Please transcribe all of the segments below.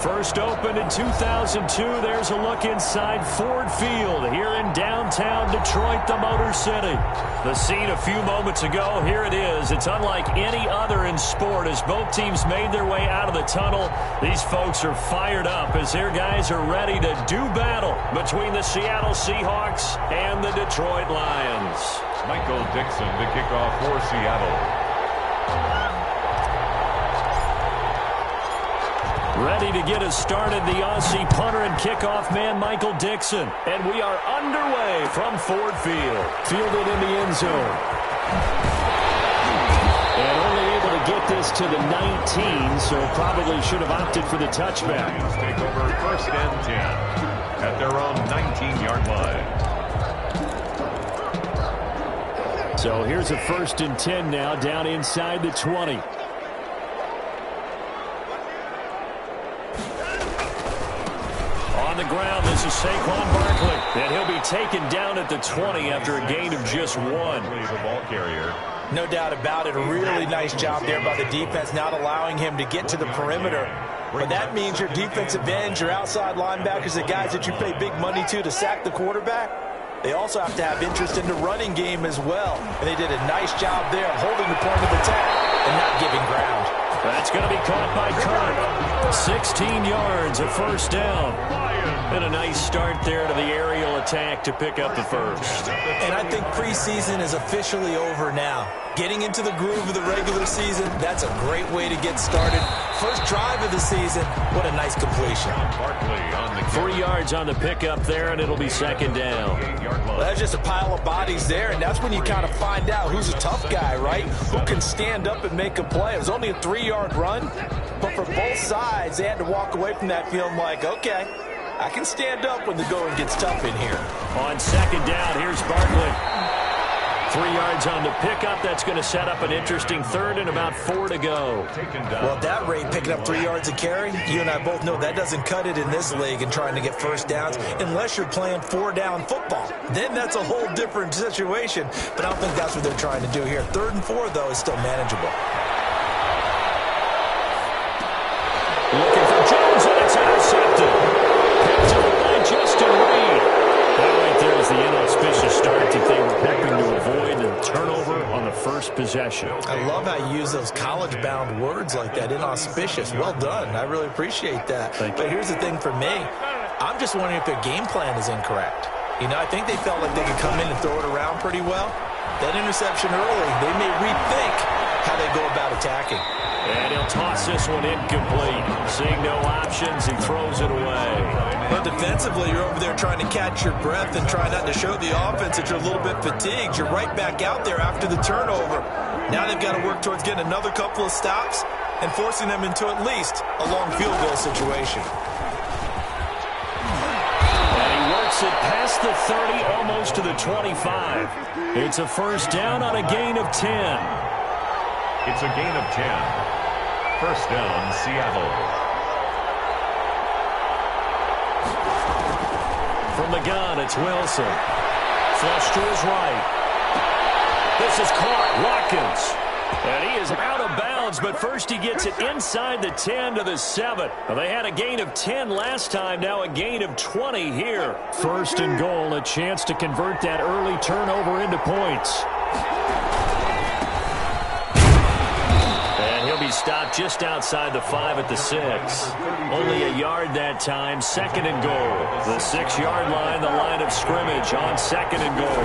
First opened in 2002, there's a look inside Ford Field here in downtown Detroit, the Motor City. The scene a few moments ago, here it is. It's unlike any other in sport as both teams made their way out of the tunnel. These folks are fired up as their guys are ready to do battle between the Seattle Seahawks and the Detroit Lions. Michael Dixon to kick off for Seattle. Ready to get us started, the Aussie punter and kickoff man, Michael Dixon. And we are underway from Ford Field. Fielded in the end zone. And only able to get this to the 19, so probably should have opted for the touchback. Take over first and 10 at their own 19-yard line. So here's a first and 10 now, down inside the 20. On the ground, this is Saquon Barkley. And he'll be taken down at the 20 after a gain of just one. The ball carrier. No doubt about it. A really nice job there by the defense, not allowing him to get to the perimeter. But that means your defensive ends, your outside linebackers, the guys that you pay big money to sack the quarterback, they also have to have interest in the running game as well. And they did a nice job there of holding the point of attack and not giving ground. That's going to be caught by Kirk. 16 yards, a first down. And a nice start there to the aerial attack to pick up the first. And I think preseason is officially over now. Getting into the groove of the regular season, that's a great way to get started. First drive of the season, what a nice completion. 3 yards on the pickup there, and it'll be second down. Well, that's just a pile of bodies there, and that's when you kind of find out who's a tough guy, right? Who can stand up and make a play. It was only a 3-yard run, but for both sides, they had to walk away from that feeling like, okay, I can stand up when the going gets tough in here. On second down, here's Barkley. 3 yards on the pickup. That's going to set up an interesting third and about 4 to go. Well, at that rate, picking up 3 yards a carry, you and I both know that doesn't cut it in this league and trying to get first downs unless you're playing 4-down football. Then that's a whole different situation, but I don't think that's what they're trying to do here. 3rd and 4, though, is still manageable. Looking for Jones, and it's intercepted. Picked up by Justin Reed. That right there is the inauspicious start that they were hoping to avoid, the turnover on the first possession. I love how you use those college-bound words like that, inauspicious. Well done. I really appreciate that. But here's the thing for me. I'm just wondering if their game plan is incorrect. You know, I think they felt like they could come in and throw it around pretty well. That interception early, they may rethink how they go about attacking. And he'll toss this one incomplete. Seeing no options, he throws it away. But defensively, you're over there trying to catch your breath and try not to show the offense that you're a little bit fatigued. You're right back out there after the turnover. Now they've got to work towards getting another couple of stops and forcing them into at least a long field goal situation. And he works it past the 30, almost to the 25. It's a first down on a gain of 10. It's a gain of 10. First down, Seattle. From the gun, it's Wilson. Flush to his right. This is caught. Watkins. And he is out of bounds, but first he gets it inside the 10 to the 7. Well, they had a gain of 10 last time, now a gain of 20 here. First and goal, a chance to convert that early turnover into points. He'll be stopped just outside the 5 at the 6. Only a yard that time. Second and goal. The 6-yard line, the line of scrimmage on second and goal.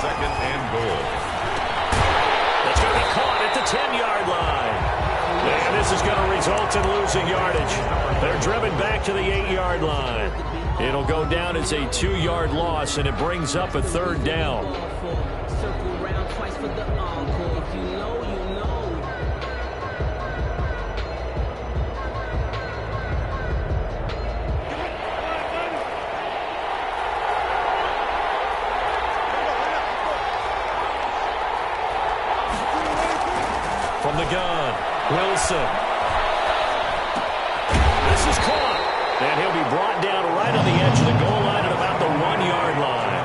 Second and goal. That's going to be caught at the 10-yard line. And this is going to result in losing yardage. They're driven back to the 8-yard line. It'll go down as a 2-yard loss, and it brings up a third down. From the gun, Wilson. This is caught. And he'll be brought down right on the edge of the goal line at about the 1-yard line.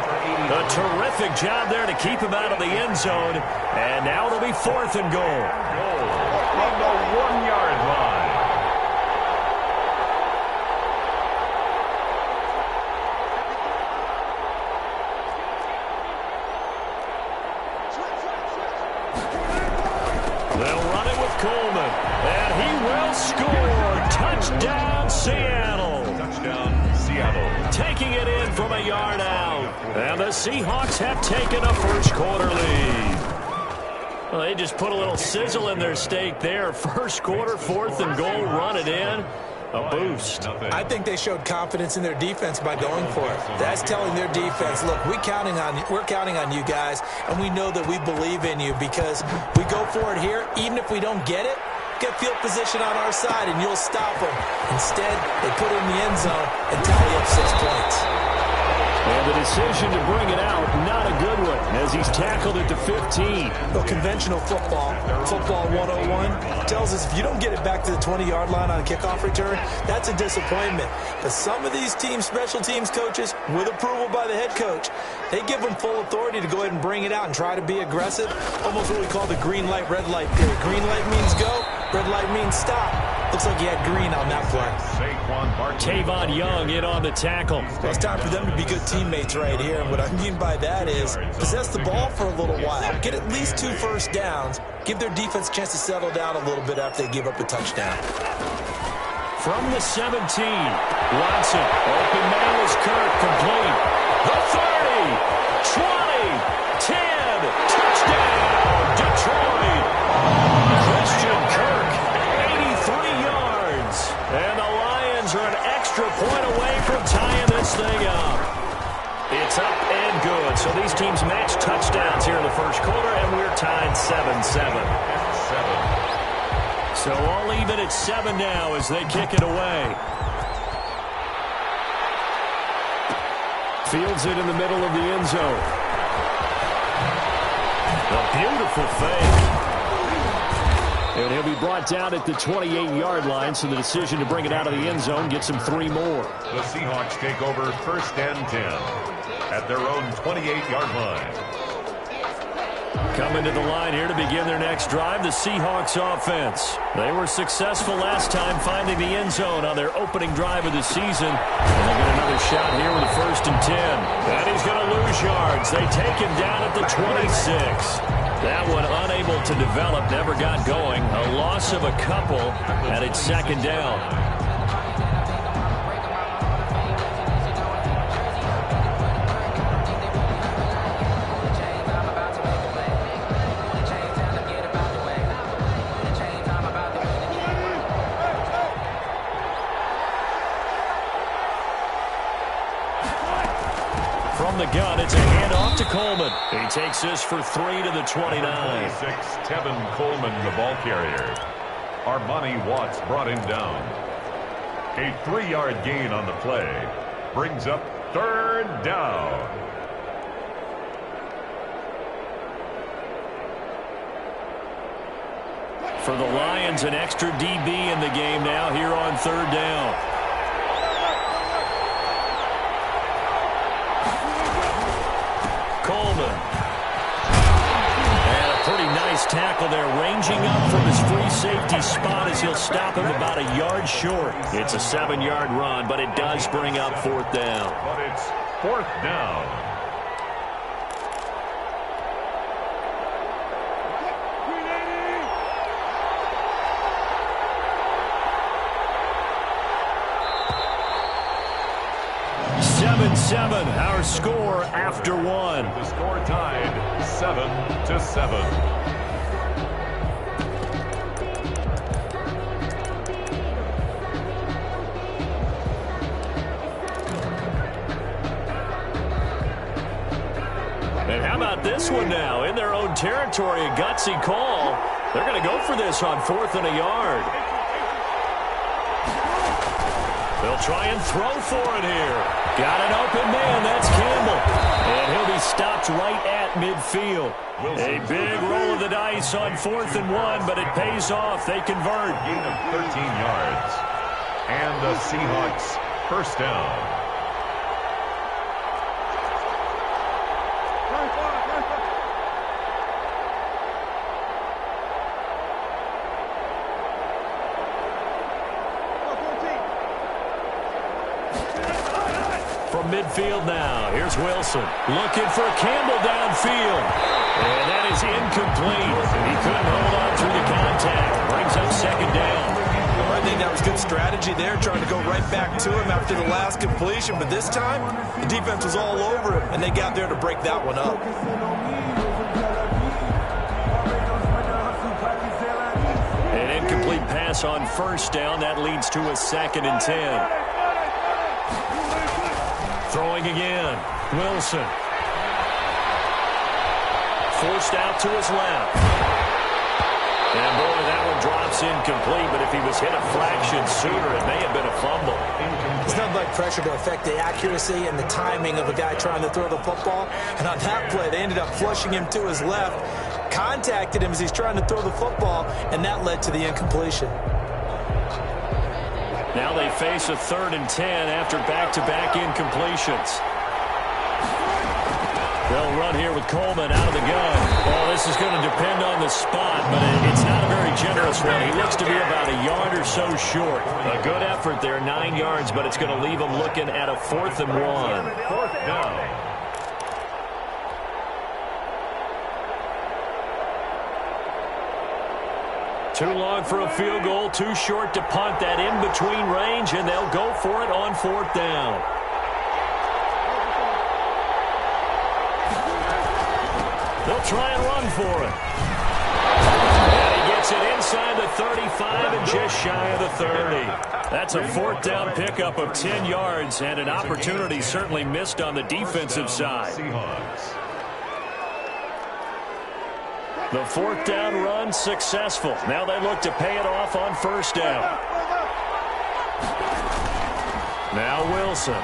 A terrific job there to keep him out of the end zone. And now it'll be 4th and goal. From the 1-yard line. Touchdown, Seattle. Touchdown, Seattle. Taking it in from a yard out. And the Seahawks have taken a first-quarter lead. Well, they just put a little sizzle in their steak there. First quarter, 4th and goal, run it in. A boost. I think they showed confidence in their defense by going for it. That's telling their defense, look, we're counting on you guys, and we know that we believe in you because we go for it here. Even if we don't get it, get field position on our side, and you'll stop them. Instead, they put it in the end zone and tally up 6 points. And the decision to bring it out, not a good one, as he's tackled at the 15. Well, conventional football 101, tells us if you don't get it back to the 20-yard line on a kickoff return, that's a disappointment. But some of these teams, special teams coaches, with approval by the head coach, they give them full authority to go ahead and bring it out and try to be aggressive, almost what we call the green light, red light period. Green light means go, red light means stop. Looks like he had green on that play. Tavon Young in on the tackle. Well, it's time for them to be good teammates right here. And what I mean by that is possess the ball for a little while. Get at least 2 first downs. Give their defense a chance to settle down a little bit after they give up a touchdown. From the 17, Watson. Open man is Kirk, complete. The 30, 20, 10, touchdown, Detroit. Christian Kirk, 83 yards. And the Lions are an extra point away from tying this thing up. It's up and good. So these teams match touchdowns here in the first quarter, and we're tied 7-7. So all even at 7 now as they kick it away. Fields it in the middle of the end zone. A beautiful fake. And he'll be brought down at the 28-yard line, so the decision to bring it out of the end zone gets him 3 more. The Seahawks take over 1st and 10 at their own 28-yard line. Coming to the line here to begin their next drive, the Seahawks offense. They were successful last time finding the end zone on their opening drive of the season. And they get another shot here with a 1st and 10. And he's going to lose yards. They take him down at the 26. That one unable to develop, never got going. A loss of a couple, and it's 2nd down. From the gun, it's a handoff to Coleman. He takes this for 3 to the 29. 26, Tevin Coleman, the ball carrier. Armani Watts brought him down. A 3-yard gain on the play. Brings up 3rd down. For the Lions, an extra DB in the game now here on 3rd down. Coleman. And a pretty nice tackle there, ranging up from his free safety spot as he'll stop him about a yard short. It's a 7-yard run, but it does bring up 4th down. But it's 4th down. Our score after 1. The score tied 7-7. And how about this one now? In their own territory, a gutsy call. They're going to go for this on 4th and a yard. They'll try and throw for it here. Got an open man. That's Campbell. And he'll be stopped right at midfield. A big roll of the dice on 4th and 1, but it pays off. They convert. Gain of 13 yards. And the Seahawks 1st down. Midfield now. Here's Wilson looking for Campbell downfield. And that is incomplete. He couldn't hold on through the contact. Brings up 2nd down. The I think that was good strategy there, trying to go right back to him after the last completion. But this time, the defense was all over him, and they got there to break that one up. An incomplete pass on first down. That leads to a 2nd and 10. Throwing again. Wilson. Forced out to his left. And, boy, that one drops incomplete, but if he was hit a fraction sooner, it may have been a fumble. It's not like pressure to affect the accuracy and the timing of a guy trying to throw the football. And on that play, they ended up flushing him to his left, contacted him as he's trying to throw the football, and that led to the incompletion. Now they face a 3rd and 10 after back-to-back incompletions. They'll run here with Coleman out of the gun. Well, this is going to depend on the spot, but it's not a very generous one. He looks to be about a yard or so short. A good effort there, 9 yards, but it's going to leave him looking at a 4th and 1. 4th down. Too long for a field goal, too short to punt. That in-between range, and they'll go for it on 4th down. They'll try and run for it. And he gets it inside the 35 and just shy of the 30. That's a 4th down pickup of 10 yards and an opportunity certainly missed on the defensive side. The 4th down run successful. Now they look to pay it off on 1st down. Now Wilson.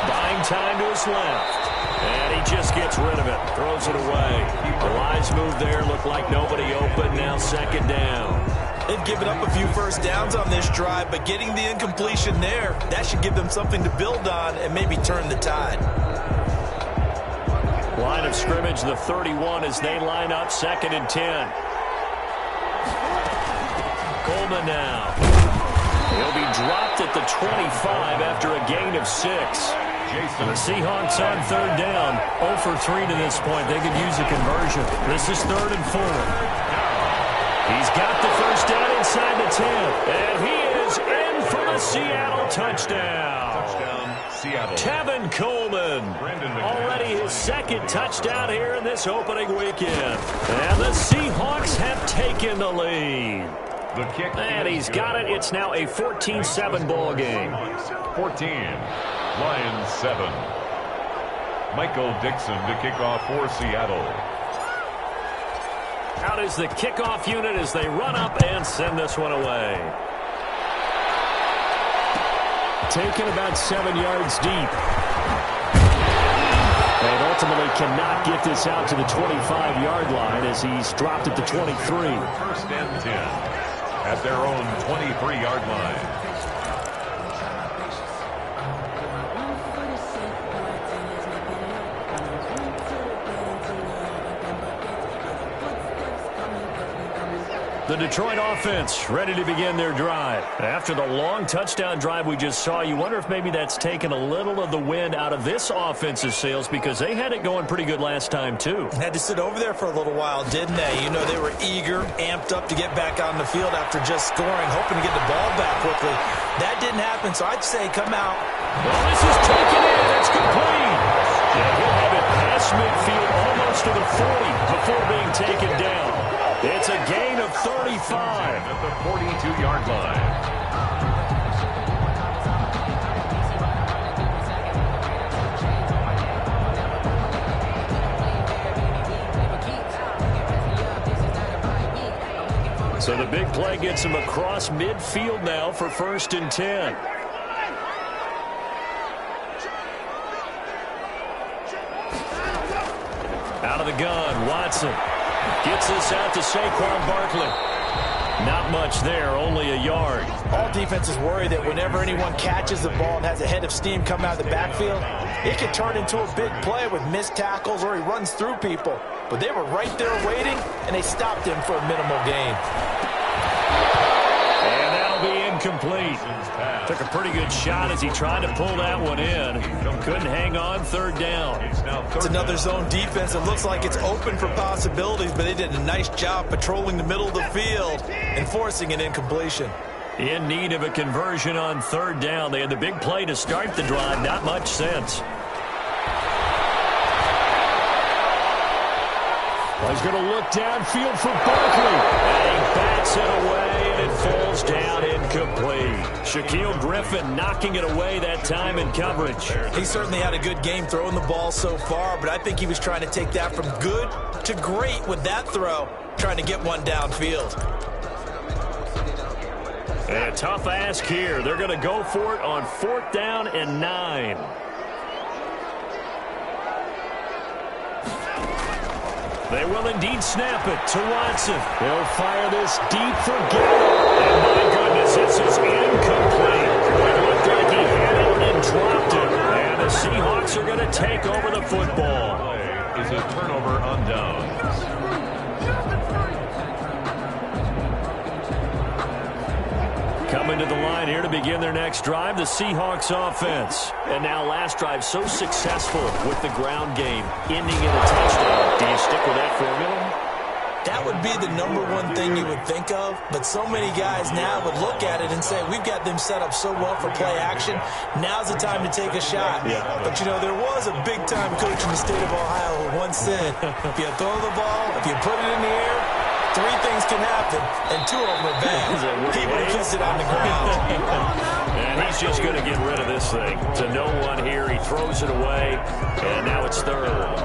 Buying time to his left. And he just gets rid of it. Throws it away. The wise move there. Looked like nobody open. Now 2nd down. They've given up a few first downs on this drive, but getting the incompletion there, that should give them something to build on and maybe turn the tide. Line of scrimmage, the 31 as they line up 2nd and 10. Coleman now. He'll be dropped at the 25 after a gain of 6. The Seahawks on 3rd down. 0 for 3 to this point. They could use a conversion. This is 3rd and 4. He's got the first down inside the 10. And he is in for the Seattle touchdown. Seattle. Tevin Coleman. Already his 2nd touchdown here in this opening weekend. And the Seahawks have taken the lead. The kick. And he's got it. It's now a 14-7 ball game. 14. Lions 7. Michael Dixon to kick off for Seattle. Out is the kickoff unit as they run up and send this one away. Taken about 7 yards deep. And ultimately cannot get this out to the 25-yard line as he's dropped at the 23. 1st and 10 at their own 23-yard line. The Detroit offense ready to begin their drive. After the long touchdown drive we just saw, you wonder if maybe that's taken a little of the wind out of this offense's sails because they had it going pretty good last time, too. Had to sit over there for a little while, didn't they? You know, they were eager, amped up to get back on the field after just scoring, hoping to get the ball back quickly. That didn't happen, so I'd say come out. Well, this is taken in. It's complete. And he'll have it past midfield almost to the 40 before being taken down. It's a gain of 35 at the 42-yard line. So the big play gets him across midfield now for 1st and 10. Out of the gun, Watson. Gets this out to Saquon Barkley. Not much there, only a yard. All defenses worry that whenever anyone catches the ball and has a head of steam come out of the backfield, it can turn into a big play with missed tackles or he runs through people. But they were right there waiting, and they stopped him for a minimal gain. And that'll be incomplete. Took a pretty good shot as he tried to pull that one in. Couldn't hang on, third down. It's another zone defense. It looks like it's open for possibilities, but they did a nice job patrolling the middle of the field and forcing an incompletion. In need of a conversion on third down. They had the big play to start the drive. Not much sense. Well, he's going to look downfield for Barkley. And he bats it away, and it falls down incomplete. Shaquille Griffin knocking it away that time in coverage. He certainly had a good game throwing the ball so far, but I think he was trying to take that from good to great with that throw, trying to get one downfield. And a tough ask here. They're going to go for it on 4th down and 9. They will indeed snap it to Watson. He'll fire this deep for Gallup. And my goodness, this is incomplete. It looked like he hit it and dropped it. And the Seahawks are going to take over the football. Is a turnover on downs. Coming to the line here to begin their next drive, the Seahawks offense. And now last drive so successful with the ground game, ending in a touchdown. Do you stick with that formula? That would be the number one thing you would think of, but so many guys now would look at it and say, we've got them set up so well for play action, now's the time to take a shot. Yeah. But, you know, there was a big-time coach in the state of Ohio who once said, if you throw the ball, if you put it in the air, 3 things can happen, and 2 of them are bad. He would have kissed it on the ground. And he's just going to get rid of this thing. To no one here, he throws it away, and now it's 3rd.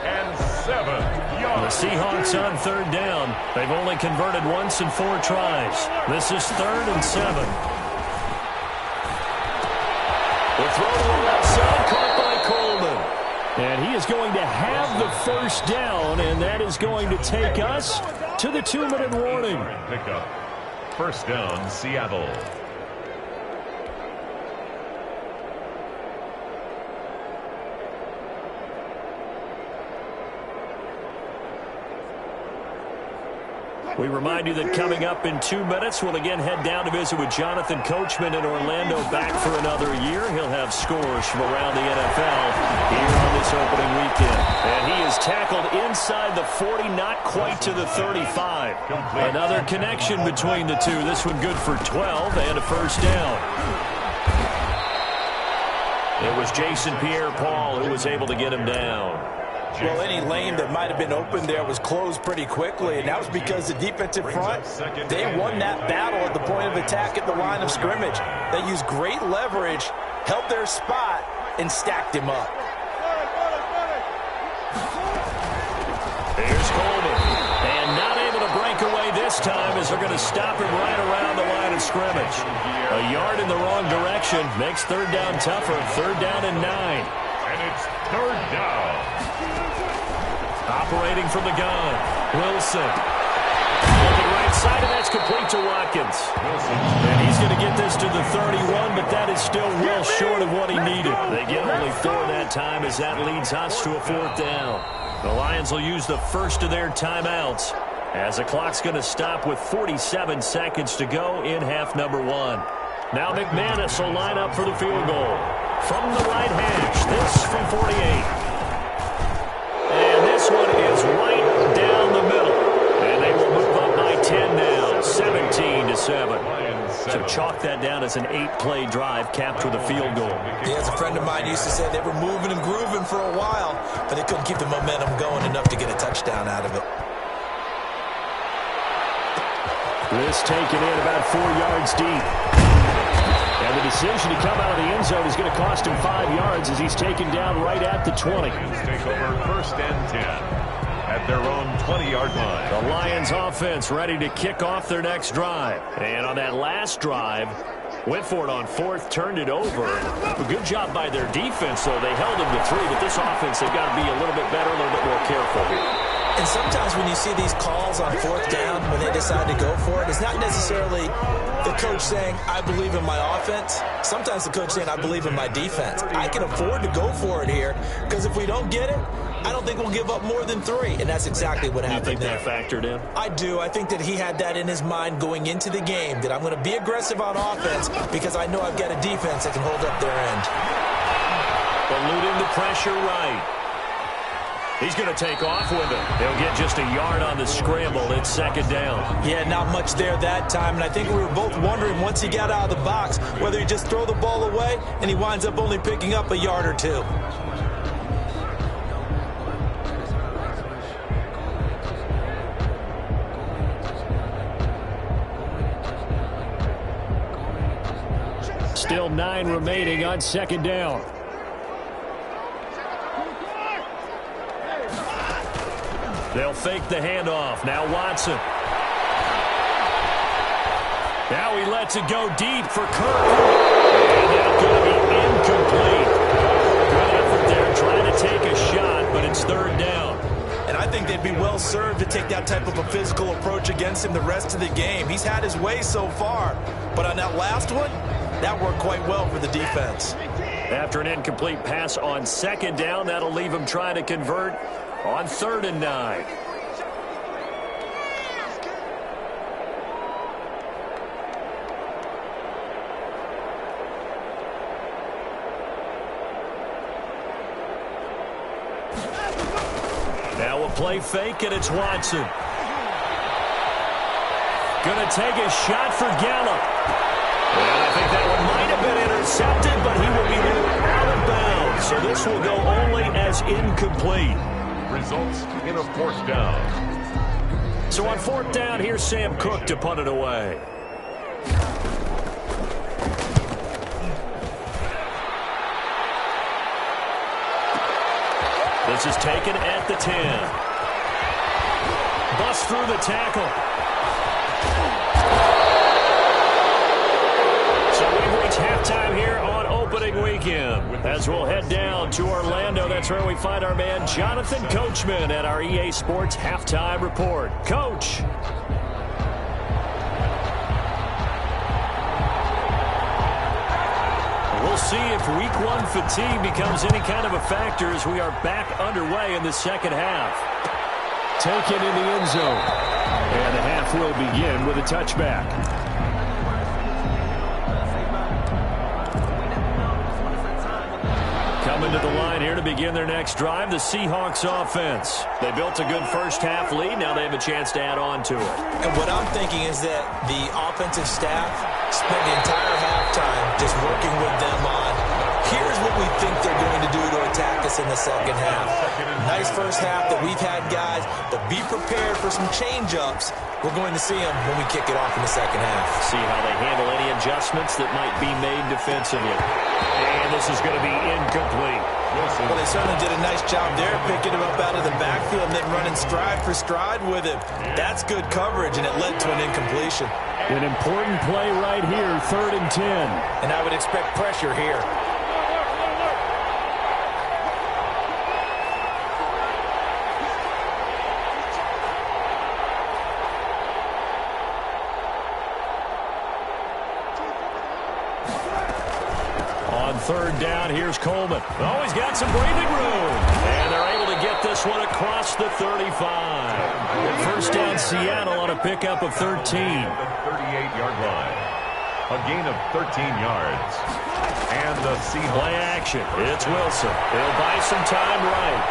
And 7 yards. The Seahawks on 3rd down. They've only converted once in 4 tries. This is 3rd and 7. The throw to the left side, caught by Coleman. And he is going to have the first down, and that is going to take us to the 2-minute warning. Pickup. First down, Seattle. We remind you that coming up in 2 minutes, we'll again head down to visit with Jonathan Coachman in Orlando, back for another year. He'll have scores from around the NFL here on this opening weekend. And he is tackled inside the 40, not quite to the 35. Another connection between the two. This one good for 12 and a first down. It was Jason Pierre-Paul who was able to get him down. Well, any lane that might have been open there was closed pretty quickly, and that was because the defensive front, they won that battle at the point of attack at the line of scrimmage. They used great leverage, held their spot, and stacked him up. Here's Coleman, and not able to break away this time as they're going to stop him right around the line of scrimmage. A yard in the wrong direction makes 3rd down tougher. 3rd down and 9. And it's 3rd down. Operating from the gun, Wilson. Looking right side, and that's complete to Watkins. And he's going to get this to the 31, but that is still well short of what he needed. They get only 4 that time as that leads us to a 4th down. The Lions will use the first of their timeouts as the clock's going to stop with 47 seconds to go in half number 1. Now McManus will line up for the field goal. From the right hash, this from 48. And this one is right down the middle. And they will move up by 10 now, 17-7. So chalk that down as an 8-play drive capped with a field goal. Yeah, as a friend of mine used to say, they were moving and grooving for a while, but they couldn't keep the momentum going enough to get a touchdown out of it. This taken in about 4 yards deep. And the decision to come out of the end zone is going to cost him 5 yards as he's taken down right at the 20. Take over 1st and 10 at their own 20-yard line. The Lions offense ready to kick off their next drive. And on that last drive, went for it on 4th, turned it over. A good job by their defense, though. They held them to 3, but this offense, they've got to be a little bit better, a little bit more careful here. And sometimes when you see these calls on 4th down, when they decide to go for it, it's not necessarily the coach saying, I believe in my offense. Sometimes the coach saying, I believe in my defense. I can afford to go for it here because if we don't get it, I don't think we'll give up more than 3, and that's exactly what happened. You think that factored in? I do. I think that he had that in his mind going into the game, that I'm going to be aggressive on offense because I know I've got a defense that can hold up their end. Eluding the pressure right. He's going to take off with it. They'll get just a yard on the scramble. It's second down. Yeah, not much there that time, and I think we were both wondering once he got out of the box whether he just throw the ball away and he winds up only picking up a yard or 2. Still 9 remaining on second down. They'll fake the handoff. Now Watson. Now he lets it go deep for Kirk. And that's going to be incomplete. Good effort there trying to take a shot, but it's third down. And I think they'd be well served to take that type of a physical approach against him the rest of the game. He's had his way so far, but on that last one, that worked quite well for the defense. After an incomplete pass on second down, that'll leave him trying to convert on 3rd and 9. Now a play fake, and it's Watson. Going to take a shot for Gallup. And I think that one might have been intercepted, but he will be ruled out of bounds. So this will go only as incomplete. Results in a 4th down. So on 4th down, here's Sam Cook to punt it away. This is taken at the 10. Bust through the tackle. So we've reached halftime here on opening weekend. As we'll head down to Orlando, that's where we find our man Jonathan Coachman at our EA Sports Halftime Report. Coach. We'll see if week 1 fatigue becomes any kind of a factor as we are back underway in the second half. Taken in the end zone. And the half will begin with a touchback. Coming to the line here to begin their next drive, the Seahawks offense. They built a good first-half lead. Now they have a chance to add on to it. And what I'm thinking is that the offensive staff spent the entire halftime just working with them on, here's what we think they're going to do to attack us in the second half. Nice first half that we've had, guys, but be prepared for some change-ups. We're going to see them when we kick it off in the second half. See how they handle any adjustments that might be made defensively. And this is going to be incomplete. Well, they certainly did a nice job there, picking him up out of the backfield and then running stride for stride with him. That's good coverage, and it led to an incompletion. An important play right here, 3rd and 10. And I would expect pressure here. On 3rd down, here's Coleman. Oh, he's got some breathing room. And they're able to get this one across the 35. First down, Seattle on a pickup of 13. The 38-yard line. A gain of 13 yards. And the Seahawks. Play action. It's Wilson. He'll buy some time right.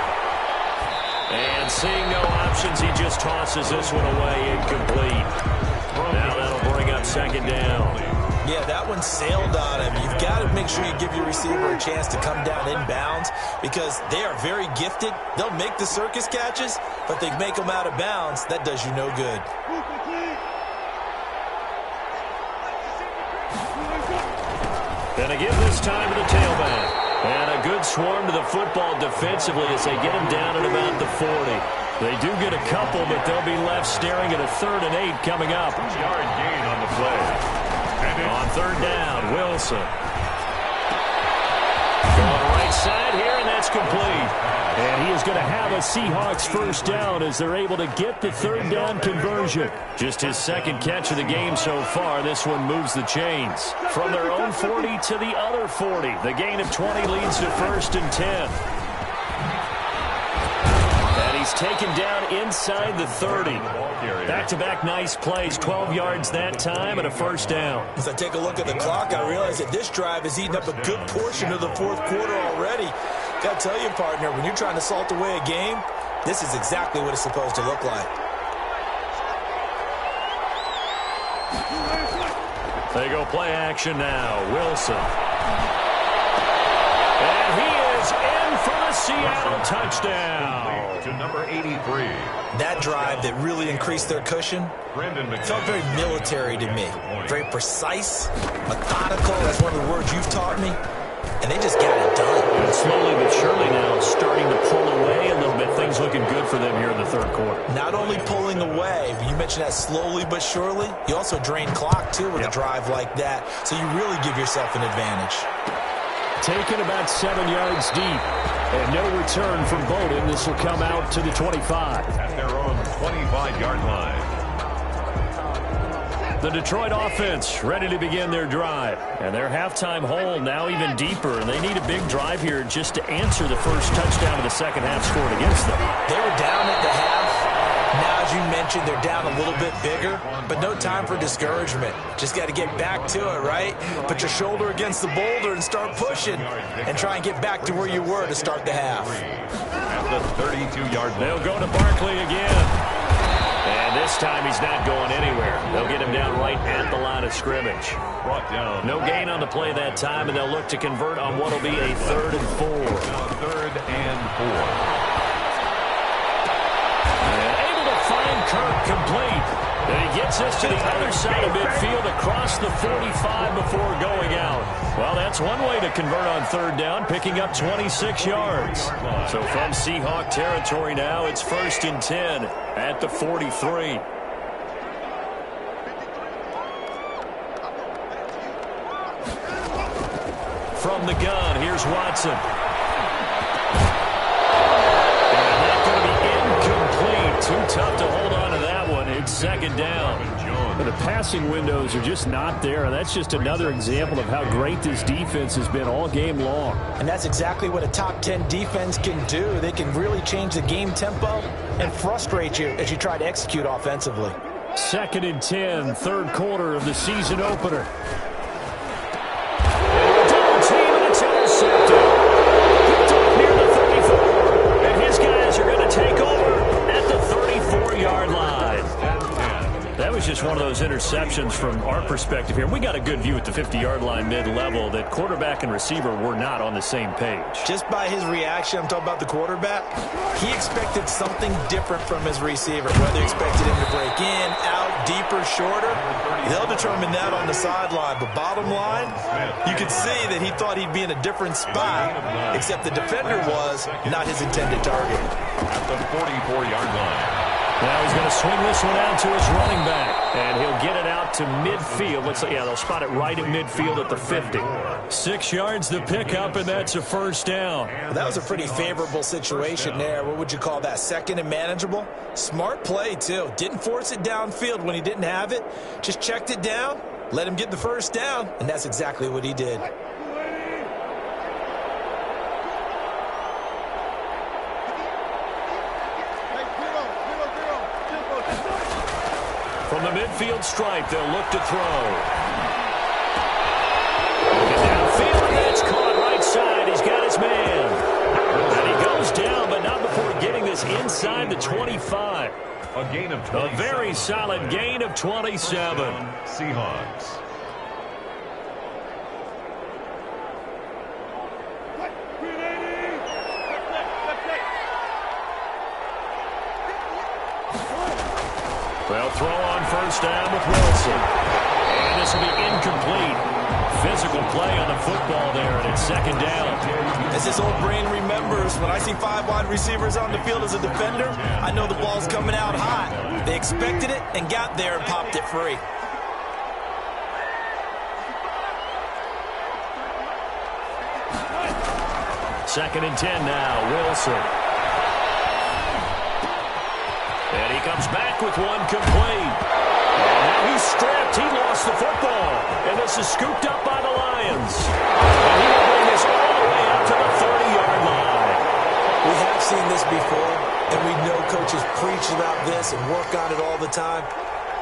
And seeing no options, he just tosses this one away incomplete. Now that'll bring up second down. Yeah, that one sailed on him. You've got to make sure you give your receiver a chance to come down inbounds because they are very gifted. They'll make the circus catches, but they make them out of bounds. That does you no good. Gonna give this time to the tailback. And a good swarm to the football defensively as they get him down at about the 40. They do get a couple, but they'll be left staring at a 3rd and 8 coming up. Yard gain on the play. On 3rd down, Wilson. Going right side here, and that's complete. And he is going to have a Seahawks first down as they're able to get the 3rd down conversion. Just his 2nd catch of the game so far. This one moves the chains. From their own 40 to the other 40. The gain of 20 leads to 1st and 10. is taken down inside the 30. Back-to-back nice plays, 12 yards that time and a first down. As I take a look at the clock, I realize that this drive has eaten up a good portion of the fourth quarter already. Got to tell you, partner, when you're trying to salt away a game, this is exactly what it's supposed to look like. They go play action now. Wilson. And he is in for the Seattle touchdown. To number 83. That drive that really increased their cushion felt very military to me. Very precise, methodical. That's one of the words you've taught me. And they just got it done. And slowly but surely now starting to pull away a little bit. Things looking good for them here in the third quarter. Not only pulling away, but you mentioned that slowly but surely. You also drain clock, too, with a drive like that. So you really give yourself an advantage. Taken about 7 yards deep. And no return from Bowden. This will come out to the 25. At their own 25-yard line. The Detroit offense ready to begin their drive. And their halftime hole now even deeper. And they need a big drive here just to answer the first touchdown of the second half scored against them. They were down at the half. Now, as you mentioned, they're down a little bit bigger. But no time for discouragement. Just got to get back to it, right? Put your shoulder against the boulder and start pushing. And try and get back to where you were to start the half. At the 32-yard line. They'll go to Barkley again. And this time he's not going anywhere. They'll get him down right at the line of scrimmage. Brought down. No gain on the play that time, and they'll look to convert on what will be a 3rd and 4. 3rd and 4. And able to find Kirk complete. And he gets us to the other side of midfield across the 45 before going out. Well, that's one way to convert on 3rd down, picking up 26 yards. So from Seahawk territory now, it's 1st and 10 at the 43. From the gun, here's Watson. And that's going to be incomplete. Too tough to hold on to that one. It's 2nd down. But the passing windows are just not there. And that's just another example of how great this defense has been all game long. And that's exactly what a top 10 defense can do. They can really change the game tempo and frustrate you as you try to execute offensively. 2nd and 10, 3rd quarter of the season opener. Double team, and it's intercepted. Picked up near the 34. And his guys are going to take over at the 34-yard line. That was just one of those interceptions from our perspective here. We got a good view at the 50-yard line mid-level that quarterback and receiver were not on the same page. Just by his reaction, I'm talking about the quarterback, he expected something different from his receiver. Whether he expected him to break in, out, deeper, shorter, they'll determine that on the sideline. But bottom line, you could see that he thought he'd be in a different spot, except the defender was not his intended target. At the 44-yard line. Now he's going to swing this one out to his running back. And he'll get it out to midfield. Looks like, yeah, they'll spot it right at midfield at the 50. 6 yards the pickup, and that's a 1st down. Well, that was a pretty favorable situation there. What would you call that? 2nd and manageable? Smart play, too. Didn't force it downfield when he didn't have it. Just checked it down, let him get the 1st down, and that's exactly what he did. From the midfield stripe, they'll look to throw. Looking downfield, and that's caught right side. He's got his man. And he goes down, but not before getting this inside the 25. A gain of 27. A very solid gain of 27. Seahawks. Well, throw on 1st down with Wilson. And this will be incomplete. Physical play on the football there, and it's 2nd down. As this old brain remembers, when I see 5 wide receivers on the field as a defender, I know the ball's coming out hot. They expected it and got there and popped it free. Second and 10 now, Wilson. And he comes back with one complete. And now he's stripped. He lost the football. And this is scooped up by the Lions. And he will bring this all the way out to the 30-yard line. We have seen this before. and we know coaches preach about this and work on it all the time.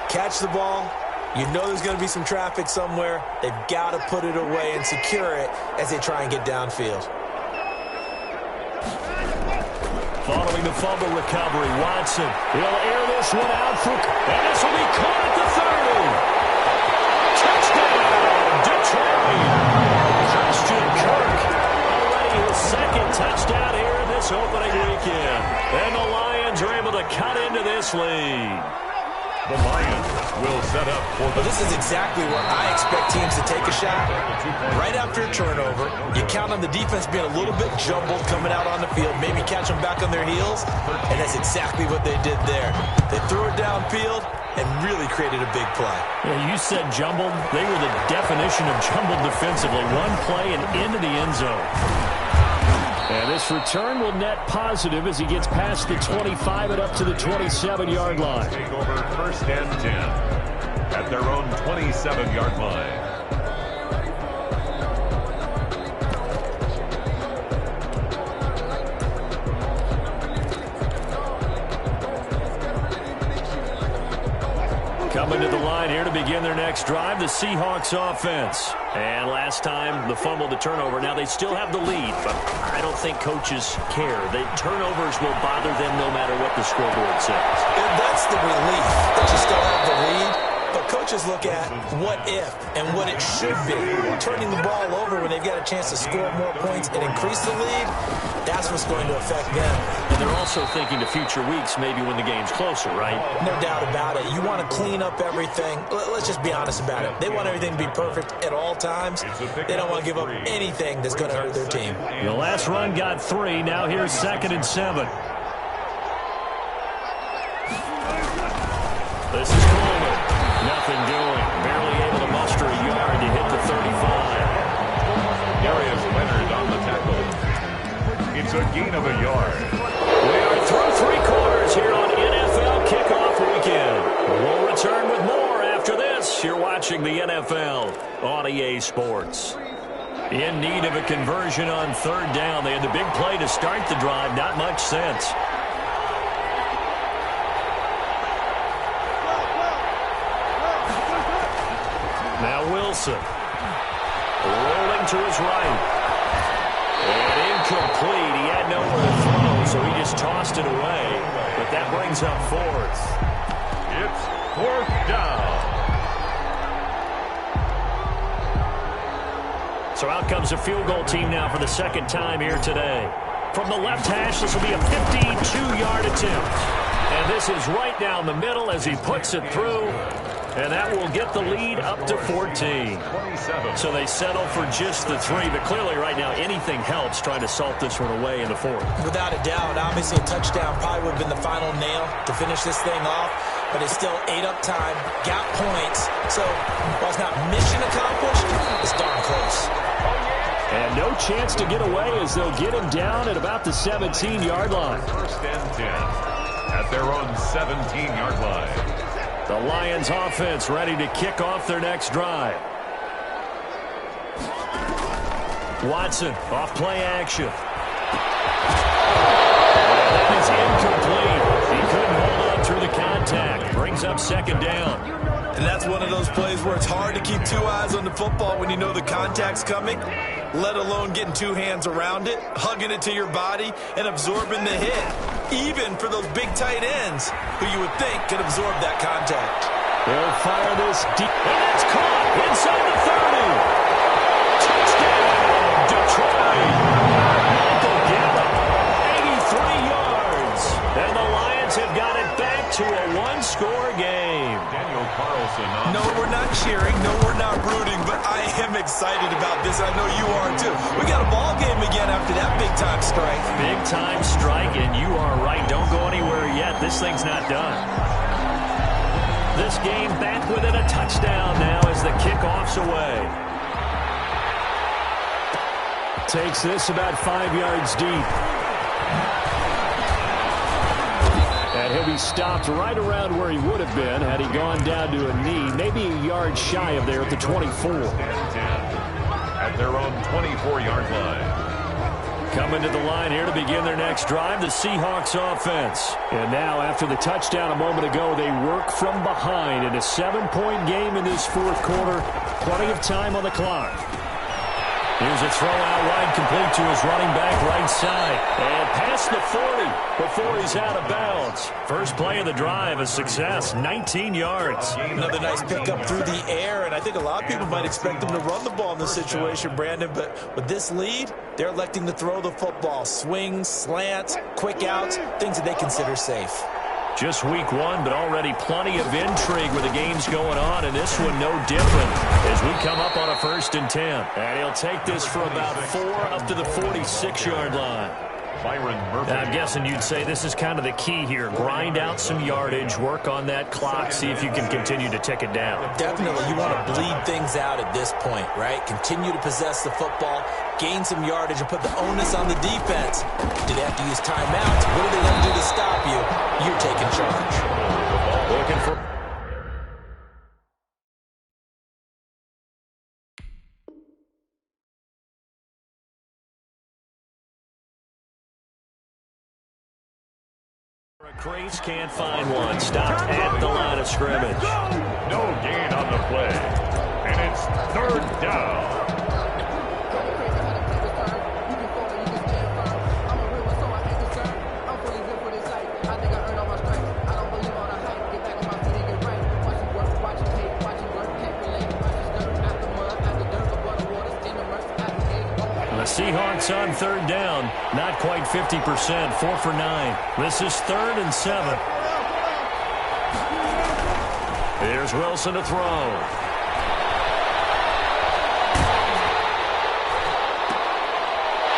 Catch the ball. You know there's going to be some traffic somewhere. They've got to put it away and secure it as they try and get downfield. Following the fumble recovery, Watson. He'll air this one out for, and this will be caught at the 30. Touchdown, Detroit. Christian Kirk already his second touchdown here in this opening weekend. And the Lions are able to cut into this lead. The Lions will set up for the... This is exactly where I expect teams to take a shot. Right after a turnover, you count on the defense being a little bit jumbled coming out on the field, maybe catch them back on their heels, and that's exactly what they did there. They threw it downfield and really created a big play. Yeah, you said jumbled. They were the definition of jumbled defensively. One play and into the end zone. And this return will net positive as he gets past the 25 and up to the 27-yard line. Take over first and 10 at their own 27-yard line. Coming to the line here to begin their next drive, the Seahawks offense. And last time, the fumble, the turnover. Now, they still have the lead, but I don't think coaches care. The turnovers will bother them no matter what the scoreboard says. And that's the relief that you still have the lead. But coaches look at what if and what it should be. Turning the ball over when they've got a chance to score more points and increase the lead, that's what's going to affect them. And they're also thinking to future weeks, maybe when the game's closer, right? No doubt about it. You want to clean up everything. Let's just be honest about it. They want everything to be perfect at all times. They don't want to give up anything that's going to hurt their team. The last run got 3. Now here's 2nd and 7. This is Coleman. Nothing doing. Barely able to muster a yard to hit the 35. Darius Leonard on the tackle. It's a gain of a yard. We are through 3 quarters here on NFL Kickoff Weekend. We'll return with more after this. You're watching the NFL on EA Sports. In need of a conversion on 3rd down. They had the big play to start the drive. Not much sense. Now Wilson. Rolling to his right. And incomplete. He had nowhere to throw, so he just tossed it away. But that brings up 4th. It's 4th down. So out comes a field goal team now for the 2nd time here today. From the left hash, this will be a 52-yard attempt. And this is right down the middle as he puts it through. And that will get the lead up to 14. So they settle for just the 3. But clearly right now anything helps trying to salt this one away in the 4th. Without a doubt, obviously a touchdown probably would have been the final nail to finish this thing off. But it's still ate up time, got points. So while it's not mission accomplished, it's darn close. And no chance to get away as they'll get him down at about the 17-yard line. 1st and 10 at their own 17-yard line. The Lions offense ready to kick off their next drive. Watson off play action. And that is incomplete. He couldn't hold on through the contact. Brings up 2nd down. And that's one of those plays where it's hard to keep 2 eyes on the football when you know the contact's coming, let alone getting 2 hands around it, hugging it to your body, and absorbing the hit. Even for those big tight ends who you would think could absorb that contact. They'll fire this deep. And that's caught inside the 30. Touchdown, Detroit. Michael Gallup, 83 yards. And the Lions have got it back to a 1-score game. Daniel Carlson on. No, we're not cheering. No, we're not rooting. But I am excited about this. I know you are, too. We got a ball game again after that big-time strike. Big-time strike, and you are right. Don't go anywhere yet. This thing's not done. This game back within a touchdown now as the kickoff's away. Takes this about 5 yards deep. And he'll be stopped right around where he would have been had he gone down to a knee, maybe a yard shy of there at the 24. At their own 24-yard line. Coming to the line here to begin their next drive, the Seahawks offense. And now, after the touchdown a moment ago, they work from behind in a 7-point game in this fourth quarter. Plenty of time on the clock. Here's a throw out wide, complete to his running back right side. And past the 40 before he's out of bounds. First play of the drive, a success, 19 yards. Another nice pickup through the air, and I think a lot of people might expect them to run the ball in this situation, Brandon, but with this lead, they're electing to throw the football. Swings, slants, quick outs, things that they consider safe. Just week one, but already plenty of intrigue with the games going on, and this one no different as we come up on a 1st and 10. And he'll take this for about 4 up to the 46-yard line. I'm guessing you'd say this is kind of the key here. Grind out some yardage, work on that clock, see if you can continue to tick it down. Definitely. You want to bleed things out at this point, right? Continue to possess the football, gain some yardage, and put the onus on the defense. Do they have to use timeouts? What are they going to do to stop you? You're taking charge. Looking for... Crease can't find one. Stopped at the line of scrimmage. No gain on the play. And it's 3rd down. Seahawks on 3rd down. Not quite 50%. 4 for 9. This is 3rd and 7. Here's Wilson to throw.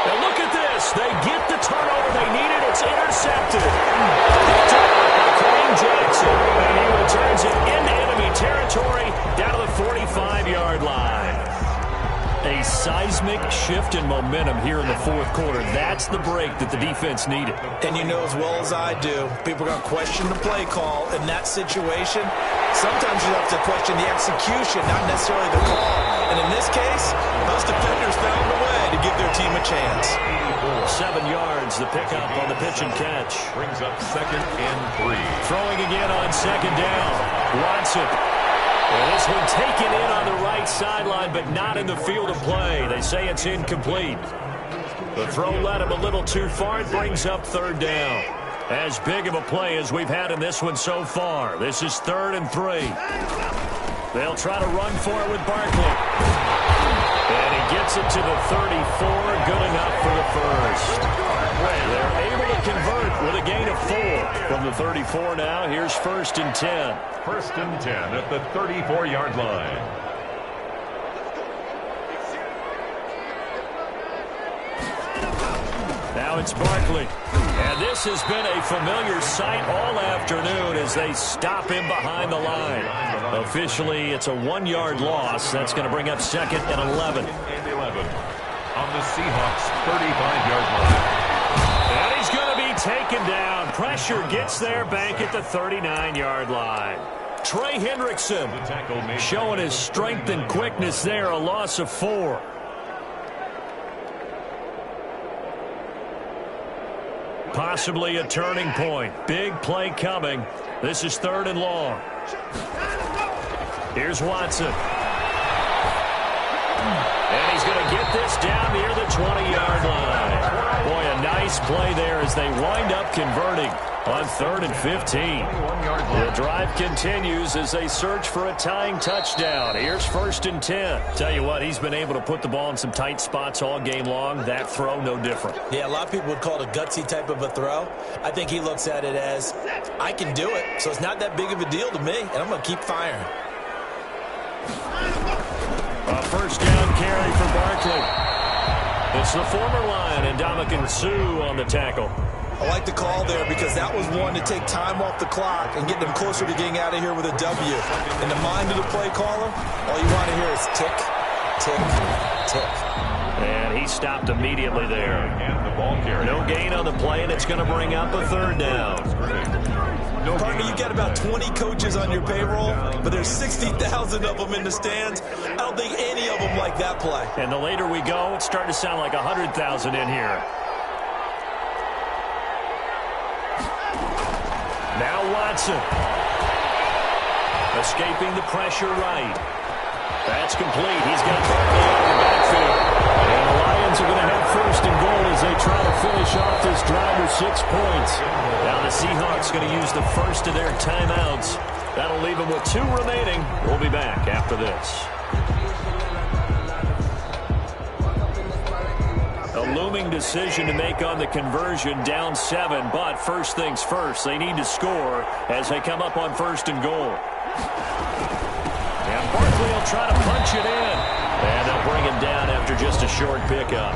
And look at this. They get the turnover they needed. It's intercepted. Picked up by Kareem Jackson. And he returns it into enemy territory down to the 45-yard line. A seismic shift in momentum here in the fourth quarter. That's the break that the defense needed. And you know as well as I do, people are going to question the play call in that situation. Sometimes you have to question the execution, not necessarily the call. And in this case, those defenders found a way to give their team a chance. 7 yards, the pickup on the pitch and catch. Brings up 2nd and 3. Throwing again on 2nd down. Watson. And this one taken in on the right sideline, but not in the field of play. They say it's incomplete. The throw led him a little too far. It brings up 3rd down. As big of a play as we've had in this one so far. This is 3rd and 3. They'll try to run for it with Barkley. And he gets it to the 34. Good enough for the first. They're able to convert with a gain of 4 from the 34 now. Here's 1st and 10. 1st and 10 at the 34-yard line. Now it's Barkley. And this has been a familiar sight all afternoon as they stop him behind the line. Officially, it's a 1-yard loss. That's going to bring up 2nd and 11. And 11 on the Seahawks' 35-yard line. And he's going to be taken down. Pressure gets there back at the 39-yard line. Trey Hendrickson showing his strength and quickness there. A loss of 4. Possibly a turning point. Big play coming. This is 3rd and long. Here's Watson. And he's going to get this down near the 20-yard line. Boy, a nice play there as they wind up converting on 3rd and 15. The drive continues as they search for a tying touchdown. Here's 1st and 10. Tell you what, he's been able to put the ball in some tight spots all game long. That throw, no different. Yeah, a lot of people would call it a gutsy type of a throw. I think he looks at it as, I can do it, so it's not that big of a deal to me, and I'm going to keep firing. A 1st down carry for Barkley. It's the former Lion and Ndamukong Suh on the tackle. I like the call there because that was one to take time off the clock and get them closer to getting out of here with a W. In the mind of the play caller, all you want to hear is tick, tick, tick. And he stopped immediately there. No gain on the play, and it's going to bring up a 3rd down. Partner, you got about 20 coaches on your payroll, but there's 60,000 of them in the stands. I don't think any of them like that play. And the later we go, it's starting to sound like 100,000 in here. Now Watson. Escaping the pressure right. That's complete. He's got Barkley out of the backfield. And the Lions are going to have first and goal as they try to finish off this drive with 6 points. Now the Seahawks going to use the first of their timeouts. That'll leave them with 2 remaining. We'll be back after this. A looming decision to make on the conversion, down 7, but first things first, they need to score as they come up on first and goal. And Barkley will try to punch it in, and they'll bring him down after just a short pickup.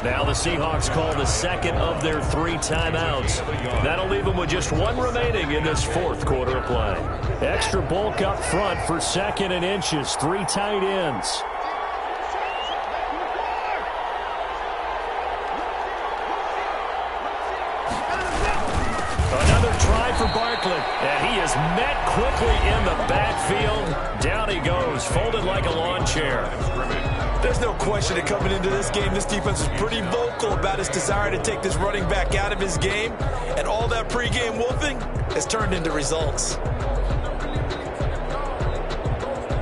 Now the Seahawks call the second of their 3 timeouts. That'll leave them with just 1 remaining in this 4th quarter of play. Extra bulk up front for 2nd and inches, 3 tight ends. For Barkley, and he is met quickly in the backfield. Down he goes, folded like a lawn chair. There's no question that coming into this game, this defense was pretty vocal about its desire to take this running back out of his game, and all that pregame wolfing has turned into results.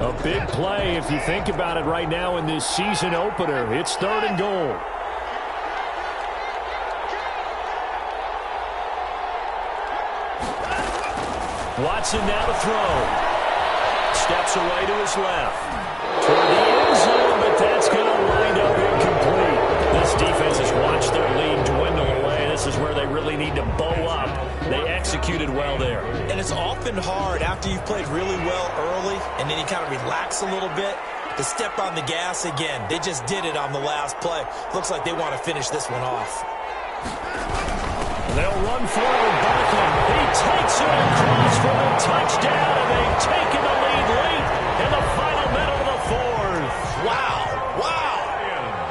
A big play if you think about it right now in this season opener. It's 3rd and goal. Watson now to throw. Steps away to his left. Toward the end zone, but that's going to wind up incomplete. This defense has watched their lead dwindle away. This is where they really need to bow up. They executed well there. And it's often hard after you've played really well early and then you kind of relax a little bit to step on the gas again. They just did it on the last play. Looks like they want to finish this one off. They'll run forward, Barkley. He takes it across for the touchdown, and they've taken the lead late in the final minute of the 4th. Wow, wow.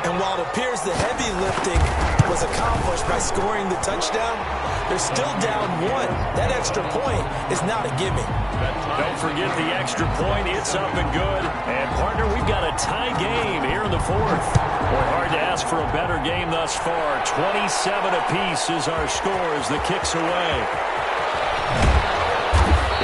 And while it appears the heavy lifting was accomplished by scoring the touchdown, they're still down 1. That extra point is not a gimme. Don't forget the extra point. It's up and good. And, partner, we've got a tie game here in the 4th. Boy, hard to ask for a better game thus far. 27 apiece is our score as the kick's away.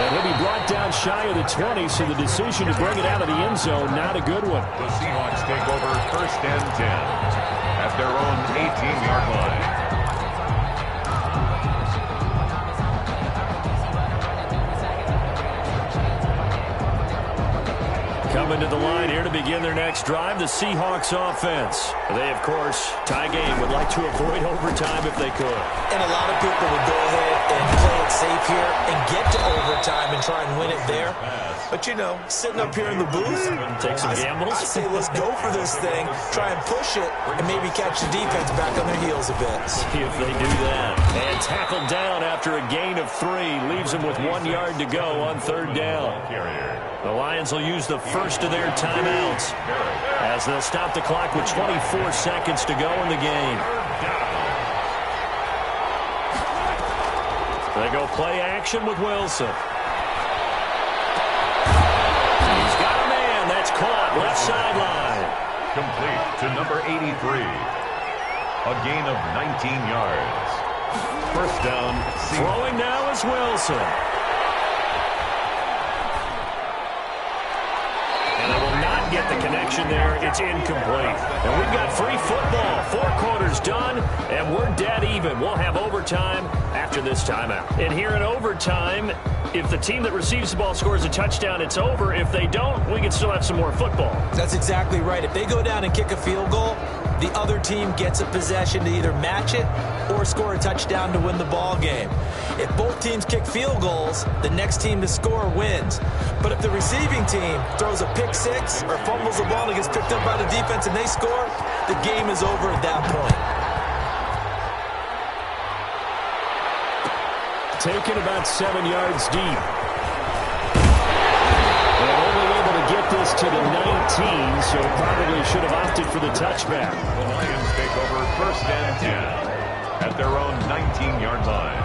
And he'll be brought down shy of the 20, so the decision to bring it out of the end zone, not a good one. The Seahawks take over 1st and 10 at their own 18-yard line. Coming to the line here to begin their next drive, the Seahawks offense. They, of course, tie game, would like to avoid overtime if they could. And a lot of people would go ahead and play it safe here and get to overtime and try and win it there. But, you know, sitting up here in the booth, take some gambles. I say let's go for this thing, try and push it, and maybe catch the defense back on their heels a bit. See if they do that. And tackled down after a gain of 3. Leaves them with 1 yard to go on 3rd down. The Lions will use the first of their timeouts as they'll stop the clock with 24 seconds to go in the game. They go play action with Wilson. He's got a man. That's caught left sideline. Complete to number 83. A gain of 19 yards. First down. Throwing now is Wilson. And they will not get the connection there. It's incomplete. And we've got free football. 4 quarters done, and we're dead even. We'll have overtime after this timeout. And here in overtime, if the team that receives the ball scores a touchdown, it's over. If they don't, we can still have some more football. That's exactly right. If they go down and kick a field goal, the other team gets a possession to either match it or score a touchdown to win the ball game. If both teams kick field goals, the next team to score wins. But if the receiving team throws a pick 6 or fumbles the ball and gets picked up by the defense and they score, the game is over at that point. Taken about 7 yards deep. And only able to get this to the 19, so probably should have opted for the touchback. The Lions take over 1st and 10 at their own 19-yard line.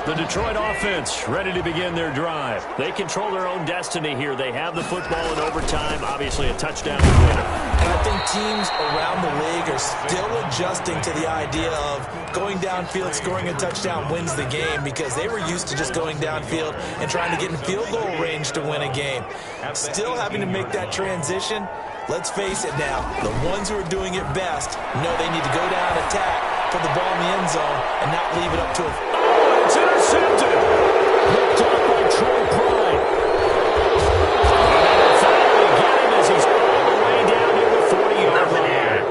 The Detroit offense ready to begin their drive. They control their own destiny here. They have the football in overtime. Obviously a touchdown winner. And I think teams around the league are still adjusting to the idea of going downfield, scoring a touchdown wins the game, because they were used to just going downfield and trying to get in field goal range to win a game. Still having to make that transition. Let's face it now, the ones who are doing it best know they need to go down, attack, put the ball in the end zone, and not leave it up to a... Oh, it's intercepted! Picked up by Troy Pride. And finally get him as he's all the way down near the 40-yard line.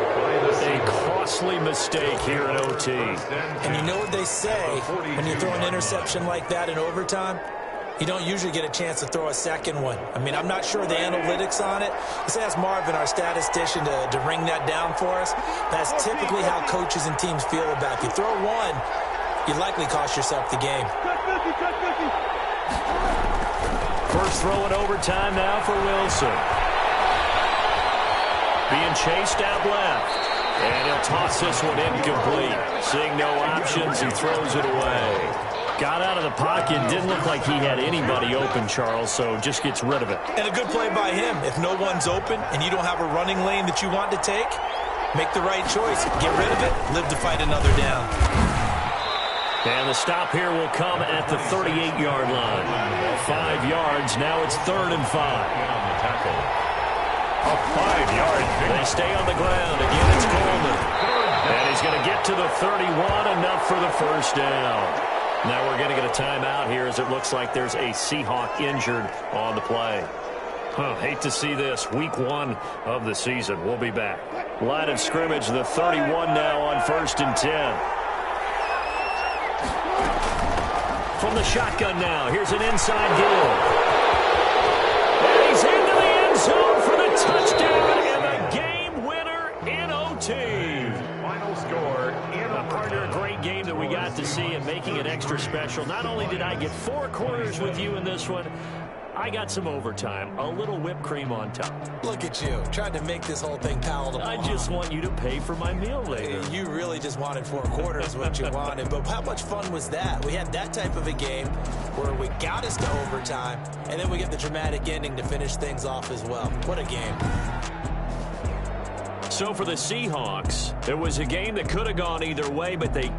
A costly mistake here in OT. And you know what they say when you throw an interception like that in overtime? You don't usually get a chance to throw a second one. I mean, I'm not sure the analytics on it. Let's ask Marvin, our statistician, to ring that down for us. That's typically how coaches and teams feel about it. If you throw one, you likely cost yourself the game. First throw in overtime now for Wilson. Being chased out left. And he'll toss this one incomplete. Seeing no options, he throws it away. Got out of the pocket, didn't look like he had anybody open, Charles, so just gets rid of it. And a good play by him. If no one's open and you don't have a running lane that you want to take, make the right choice. Get rid of it, live to fight another down. And the stop here will come at the 38-yard line. 5 yards, now it's 3rd and 5. A 5-yard pick. They stay on the ground. Again, it's Coleman. And he's going to get to the 31, enough for the first down. Now we're going to get a timeout here as it looks like there's a Seahawk injured on the play. Hate to see this. Week 1 of the season. We'll be back. Line of scrimmage, the 31 now on 1st and 10. From the shotgun now, here's an inside give. And he's into the end zone for the touchdown and the game winner in OT. Final score in A partner, a great game that we got to see and making it extra special. Not only did I get 4 quarters with you in this one, I got some overtime, a little whipped cream on top. Look at you, trying to make this whole thing palatable. I just want you to pay for my meal later. You really just wanted 4 quarters, what you wanted. But how much fun was that? We had that type of a game where we got us to overtime, and then we get the dramatic ending to finish things off as well. What a game. So for the Seahawks, it was a game that could have gone either way, but they